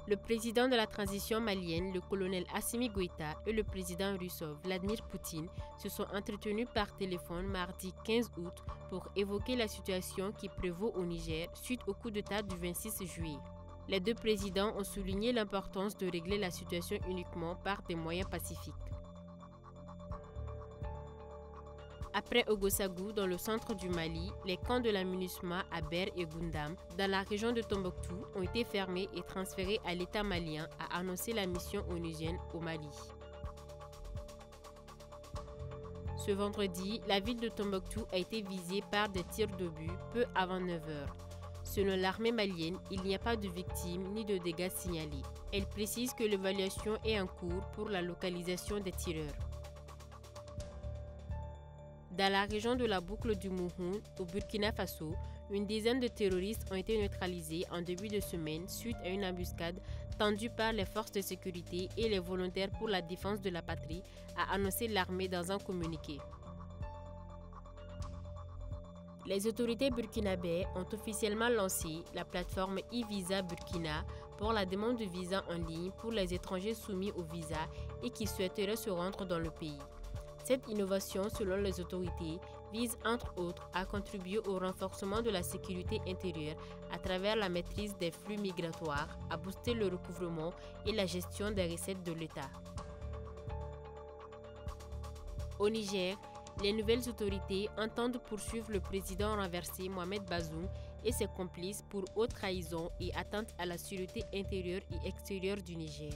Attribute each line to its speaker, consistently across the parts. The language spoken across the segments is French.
Speaker 1: Le président de la transition malienne, le colonel Assimi Goïta, et le président russe Vladimir Poutine se sont entretenus par téléphone mardi 15 août pour évoquer la situation qui prévaut au Niger suite au coup d'État du 26 juillet. Les deux présidents ont souligné l'importance de régler la situation uniquement par des moyens pacifiques. Après Ogosagou, dans le centre du Mali, les camps de la MINUSMA à Ber et Goundam, dans la région de Tombouctou, ont été fermés et transférés à l'État malien, a annoncé la mission onusienne au Mali. Ce vendredi, la ville de Tombouctou a été visée par des tirs d'obus peu avant 9 h. Selon l'armée malienne, il n'y a pas de victimes ni de dégâts signalés. Elle précise que l'évaluation est en cours pour la localisation des tireurs. Dans la région de la boucle du Mouhoun, au Burkina Faso, une dizaine de terroristes ont été neutralisés en début de semaine suite à une embuscade tendue par les forces de sécurité et les volontaires pour la défense de la patrie, a annoncé l'armée dans un communiqué. Les autorités burkinabées ont officiellement lancé la plateforme e-Visa Burkina pour la demande de visa en ligne pour les étrangers soumis au visa et qui souhaiteraient se rendre dans le pays. Cette innovation, selon les autorités, vise entre autres à contribuer au renforcement de la sécurité intérieure à travers la maîtrise des flux migratoires, à booster le recouvrement et la gestion des recettes de l'État. Au Niger, les nouvelles autorités entendent poursuivre le président renversé Mohamed Bazoum et ses complices pour haute trahison et atteinte à la sûreté intérieure et extérieure du Niger.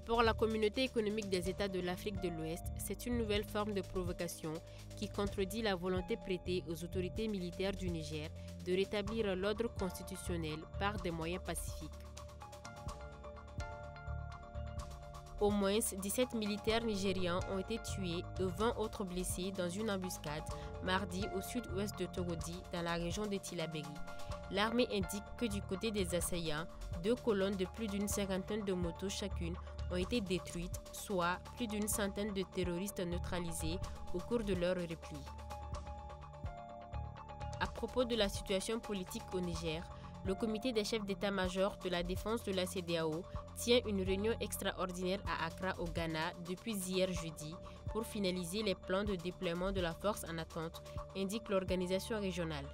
Speaker 1: Pour la communauté économique des États de l'Afrique de l'Ouest, c'est une nouvelle forme de provocation qui contredit la volonté prêtée aux autorités militaires du Niger de rétablir l'ordre constitutionnel par des moyens pacifiques. Au moins 17 militaires nigérians ont été tués et 20 autres blessés dans une embuscade mardi au sud-ouest de Torodi, dans la région de Tillabéri. L'armée indique que du côté des assaillants, 2 colonnes de plus d'une cinquantaine de motos chacune ont été détruites, soit plus d'une centaine de terroristes neutralisés au cours de leur repli. À propos de la situation politique au Niger, le comité des chefs d'état-major de la défense de la CEDEAO tient une réunion extraordinaire à Accra au Ghana depuis hier jeudi pour finaliser les plans de déploiement de la force en attente, indique l'organisation régionale.